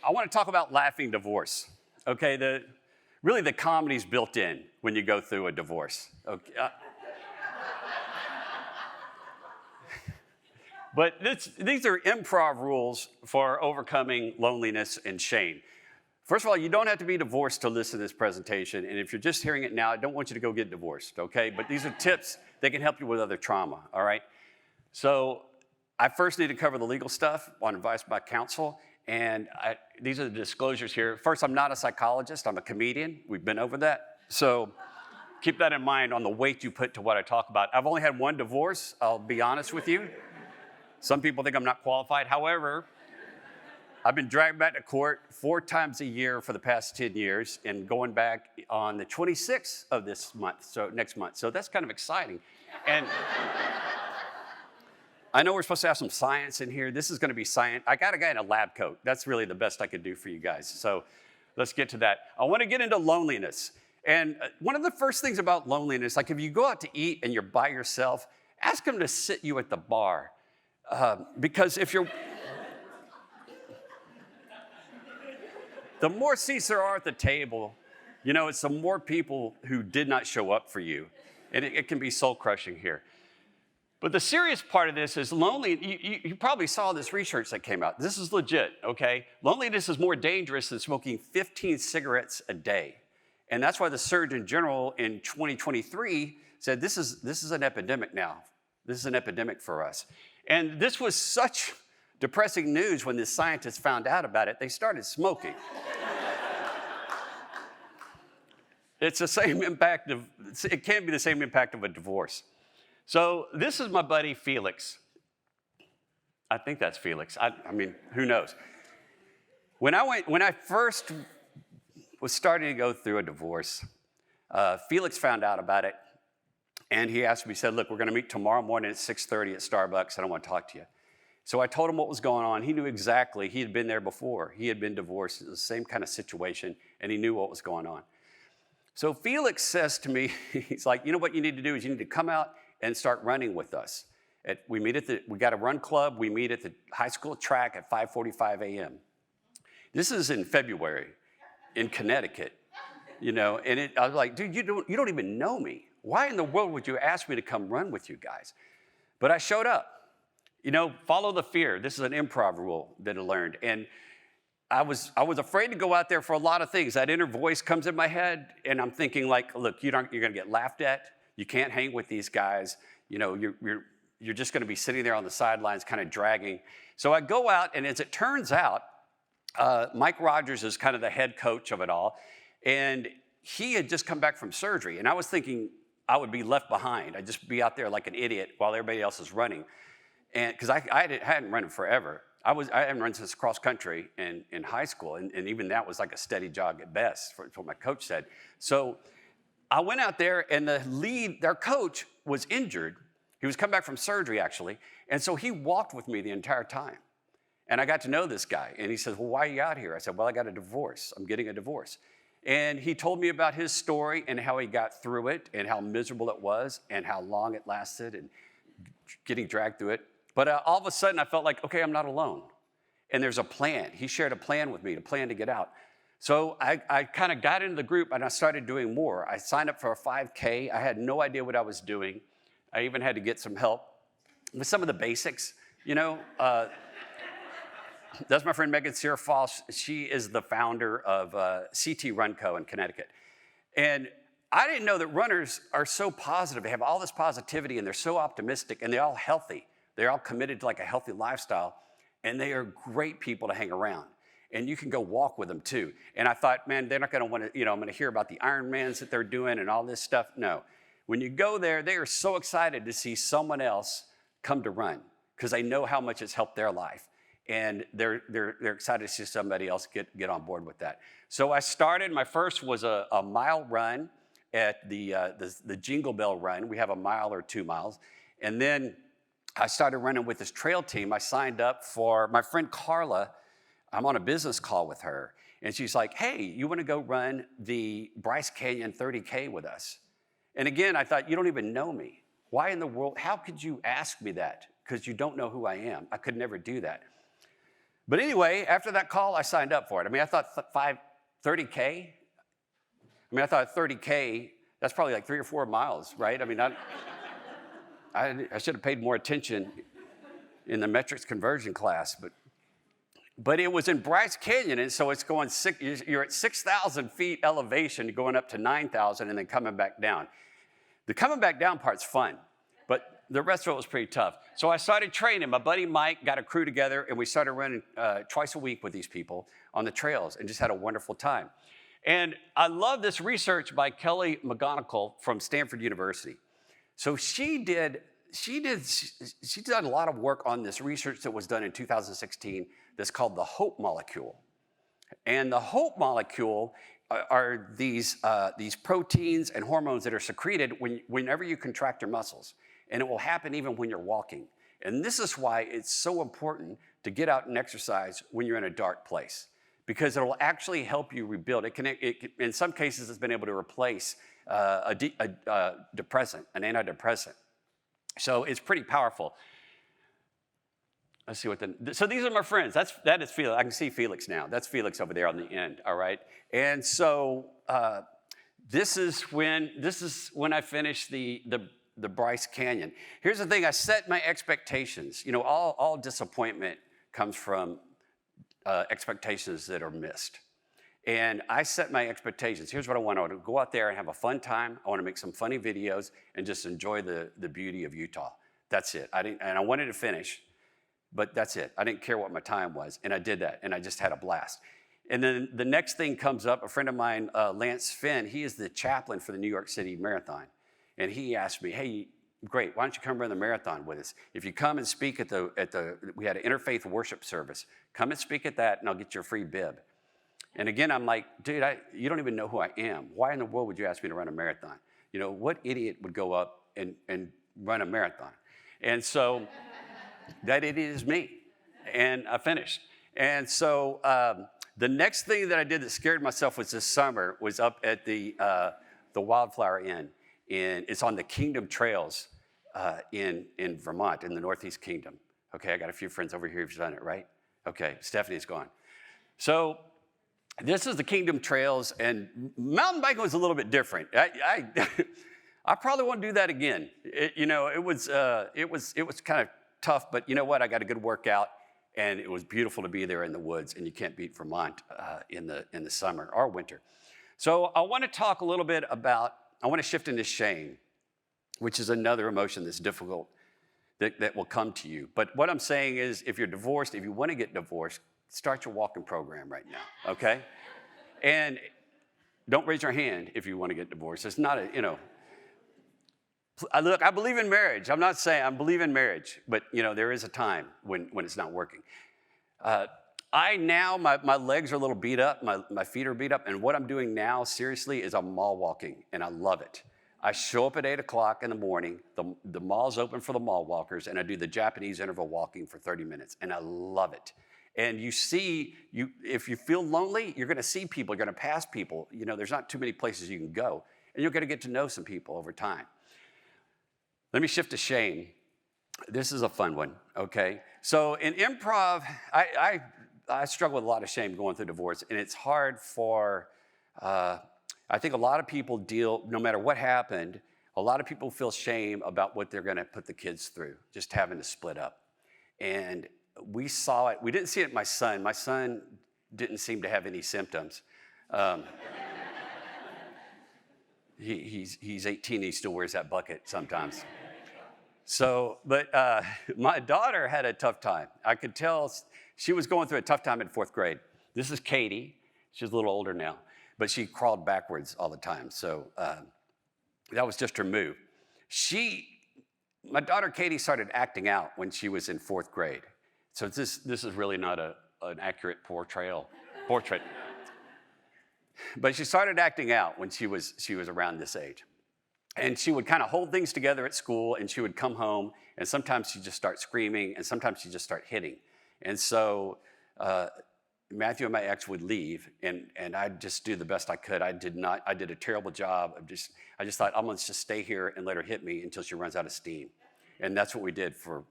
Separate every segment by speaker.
Speaker 1: I want to talk about laughing divorce. Okay, really the comedy's built in when you go through a divorce. Okay. But these are improv rules for overcoming loneliness and shame. First of all, you don't have to be divorced to listen to this presentation. And if you're just hearing it now, I don't want you to go get divorced, okay? But these are tips that can help you with other trauma, all right? So I first need to cover the legal stuff on advice by counsel. And these are the disclosures here. First, I'm not a psychologist. I'm a comedian. We've been over that. So keep that in mind on the weight you put to what I talk about. I've only had one divorce, I'll be honest with you. Some people think I'm not qualified. However, I've been dragged back to court 4 times a year for the past 10 years and going back on the 26th of this month, so next month. So that's kind of exciting. And I know we're supposed to have some science in here. This is going to be science. I got a guy in a lab coat. That's really the best I could do for you guys. So let's get to that. I want to get into loneliness. And one of the first things about loneliness, like if you go out to eat and you're by yourself, ask them to sit you at the bar. Because if you're... The more seats there are at the table, you know, it's the more people who did not show up for you. And it can be soul-crushing here. But the serious part of this is you probably saw this research that came out. This is legit, okay? Loneliness is more dangerous than smoking 15 cigarettes a day. And that's why the Surgeon General in 2023 said this is an epidemic now. This is an epidemic for us. And this was such depressing news when the scientists found out about it. They started smoking. It's the same impact it can't be the same impact of a divorce. So this is my buddy Felix. I think that's Felix. I mean, who knows? When I first was starting to go through a divorce, Felix found out about it, and he asked me, he said, look, we're gonna meet tomorrow morning at 6:30 at Starbucks, and I wanna talk to you. So I told him what was going on. He knew exactly, he had been there before. He had been divorced, it was the same kind of situation, and he knew what was going on. So Felix says to me, he's like, you know what you need to do is you need to come out and start running with us. We got a run club, we meet at the high school track at 5:45 a.m. This is in February in Connecticut, you know, and I was like, dude, you don't even know me. Why in the world would you ask me to come run with you guys? But I showed up. You know, follow the fear. This is an improv rule that I learned. And I was afraid to go out there for a lot of things. That inner voice comes in my head, and I'm thinking like, look, you're going to get laughed at. You can't hang with these guys. You know, you're just going to be sitting there on the sidelines kind of dragging. So I go out, and as it turns out, Mike Rogers is kind of the head coach of it all. And he had just come back from surgery. And I was thinking I would be left behind. I'd just be out there like an idiot while everybody else is running. And because I hadn't run forever. I hadn't run since cross country in high school, and even that was like a steady jog at best, for what my coach said. So I went out there, and their coach was injured. He was coming back from surgery, actually, and so he walked with me the entire time. And I got to know this guy, and he says, well, why are you out here? I said, well, I got a divorce. I'm getting a divorce. And he told me about his story and how he got through it and how miserable it was and how long it lasted and getting dragged through it. But all of a sudden, I felt like, okay, I'm not alone. And there's a plan. He shared a plan with me, a plan to get out. So I kind of got into the group, and I started doing more. I signed up for a 5K. I had no idea what I was doing. I even had to get some help with some of the basics. You know, that's my friend Megan Searfoss. She is the founder of CT Run Co. in Connecticut. And I didn't know that runners are so positive. They have all this positivity, and they're so optimistic, and they're all healthy. They're all committed to like a healthy lifestyle, and they are great people to hang around. And you can go walk with them too. And I thought, man, they're not gonna wanna, I'm gonna hear about the Ironmans that they're doing and all this stuff. No, when you go there, they are so excited to see someone else come to run because they know how much it's helped their life. And they're excited to see somebody else get on board with that. So I started, my first was a mile run at the Jingle Bell Run. We have a mile or 2 miles. And then I started running with this trail team. I signed up for my friend Carla. I'm on a business call with her. And she's like, hey, you want to go run the Bryce Canyon 30K with us? And again, I thought, you don't even know me. Why in the world? How could you ask me that? Because you don't know who I am. I could never do that. But anyway, after that call, I signed up for it. I mean, I thought 30K. I mean, I thought 30K, that's probably like 3 or 4 miles, right? I mean, I should have paid more attention in the metrics conversion class, but it was in Bryce Canyon, and so it's going you're at 6,000 feet elevation, going up to 9,000, and then coming back down. The coming back down part's fun, but the rest of it was pretty tough. So I started training. My buddy Mike got a crew together, and we started running twice a week with these people on the trails, and just had a wonderful time. And I love this research by Kelly McGonigal from Stanford University. So she did a lot of work on this research that was done in 2016 that's called the hope molecule. And the hope molecule are these proteins and hormones that are secreted whenever you contract your muscles. And it will happen even when you're walking. And this is why it's so important to get out and exercise when you're in a dark place, because it will actually help you rebuild. In some cases, it's been able to replace a depressant, an antidepressant. So it's pretty powerful. Let's see so these are my friends. That is Felix. I can see Felix now. That's Felix over there on the end, all right? And so this is when I finished the Bryce Canyon. Here's the thing, I set my expectations. You know, all disappointment comes from expectations that are missed. And I set my expectations. Here's what I want. I want to go out there and have a fun time. I want to make some funny videos and just enjoy the beauty of Utah. That's it. And I wanted to finish, but that's it. I didn't care what my time was, and I did that, and I just had a blast. And then the next thing comes up. A friend of mine, Lance Finn, he is the chaplain for the New York City Marathon. And he asked me, hey, great, why don't you come run the marathon with us? If you come and speak we had an interfaith worship service. Come and speak at that, and I'll get you a free bib. And again, I'm like, dude, you don't even know who I am. Why in the world would you ask me to run a marathon? You know, what idiot would go up and run a marathon? And so that idiot is me. And I finished. And so the next thing that I did that scared myself was this summer was up at the Wildflower Inn. It's on the Kingdom Trails in Vermont, in the Northeast Kingdom. Okay, I got a few friends over here who've done it, right? Okay, Stephanie's gone. So this is the Kingdom Trails, and mountain biking was a little bit different. I probably won't do that again. It was kind of tough, but you know what? I got a good workout, and it was beautiful to be there in the woods, and you can't beat Vermont in the summer or winter. So I want to talk a little bit about, I want to shift into shame, which is another emotion that's difficult that will come to you. But what I'm saying is, if you're divorced, if you want to get divorced, start your walking program right now, okay? And don't raise your hand if you want to get divorced. It's not I believe in marriage. I'm not saying I believe in marriage, but there is a time when it's not working. My legs are a little beat up, my feet are beat up, and what I'm doing now, seriously, is I'm mall walking, and I love it. I show up at 8 o'clock in the morning, the mall's open for the mall walkers, and I do the Japanese interval walking for 30 minutes, and I love it. And if you feel lonely, you're gonna see people, you're gonna pass people. There's not too many places you can go, and you're gonna get to know some people over time. Let me shift to shame. This is a fun one, okay? So in improv, I struggle with a lot of shame going through divorce, and it's hard for, I think a lot of people no matter what happened, a lot of people feel shame about what they're gonna put the kids through, just having to split up. And we saw it, we didn't see it in my son. My son didn't seem to have any symptoms. He's 18, he still wears that bucket sometimes. So, but my daughter had a tough time. I could tell she was going through a tough time in 4th grade. This is Katie. She's a little older now, but she crawled backwards all the time. So that was just her move. My daughter Katie started acting out when she was in 4th grade. So this is really not an accurate portrait. But she started acting out when she was around this age. And she would kind of hold things together at school, and she would come home, and sometimes she'd just start screaming, and sometimes she'd just start hitting. And so Matthew and my ex would leave, and I'd just do the best I could. I did a terrible job of I just thought, I'm gonna just stay here and let her hit me until she runs out of steam. And that's what we did for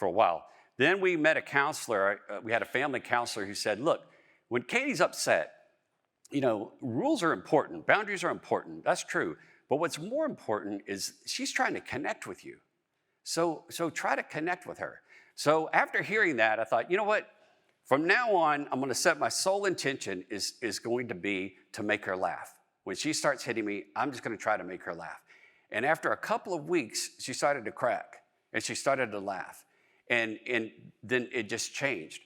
Speaker 1: a while. Then we met a counselor. We had a family counselor who said, look, when Katie's upset, rules are important, boundaries are important, that's true. But what's more important is she's trying to connect with you. So try to connect with her. So after hearing that, I thought, you know what? From now on, I'm going to set my sole intention is going to be to make her laugh. When she starts hitting me, I'm just going to try to make her laugh. And after a couple of weeks, she started to crack and she started to laugh. And then it just changed.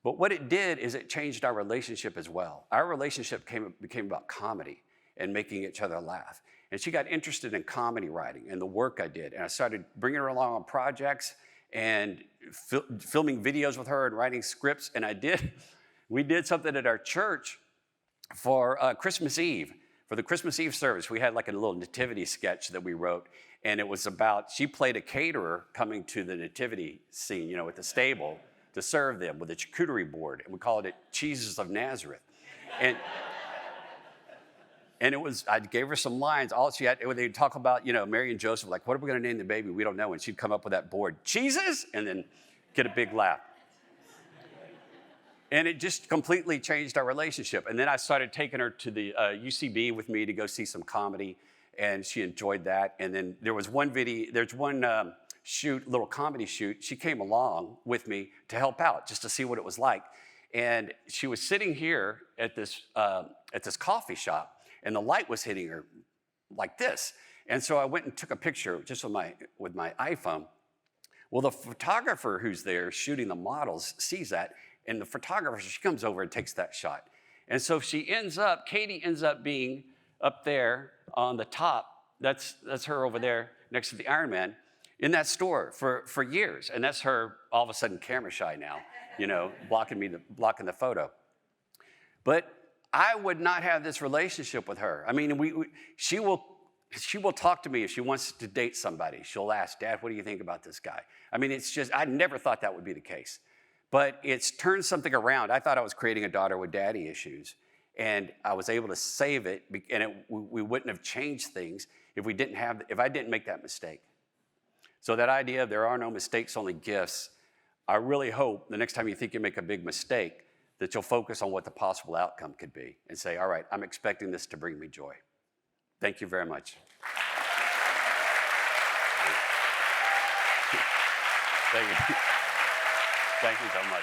Speaker 1: But what it did is it changed our relationship as well. Our relationship became about comedy and making each other laugh. And she got interested in comedy writing and the work I did. And I started bringing her along on projects and filming videos with her and writing scripts. And we did something at our church for Christmas Eve. For the Christmas Eve service, we had like a little nativity sketch that we wrote. And it was about, she played a caterer coming to the nativity scene, with the stable to serve them with a charcuterie board. And we called it Cheeses of Nazareth. And it was, I gave her some lines. All she had, they'd talk about, Mary and Joseph, like, what are we going to name the baby? We don't know. And she'd come up with that board, cheeses, and then get a big laugh. And it just completely changed our relationship. And then I started taking her to the UCB with me to go see some comedy, and she enjoyed that. And then there's one little comedy shoot. She came along with me to help out, just to see what it was like. And she was sitting here at this coffee shop, and the light was hitting her like this. And so I went and took a picture just with my iPhone. Well, the photographer who's there shooting the models sees that, and the photographer, she comes over and takes that shot. And so Katie ends up being up there on the top. That's her over there next to the Iron Man in that store for years. And that's her all of a sudden camera shy now, blocking the photo. But I would not have this relationship with her. I mean, she will talk to me if she wants to date somebody. She'll ask, Dad, what do you think about this guy? I mean, it's just, I never thought that would be the case. But it's turned something around. I thought I was creating a daughter with daddy issues. And I was able to save it, and we wouldn't have changed things if I didn't make that mistake. So that idea of there are no mistakes, only gifts, I really hope the next time you think you make a big mistake, that you'll focus on what the possible outcome could be and say, all right, I'm expecting this to bring me joy. Thank you very much. Thank you. Thank you so much.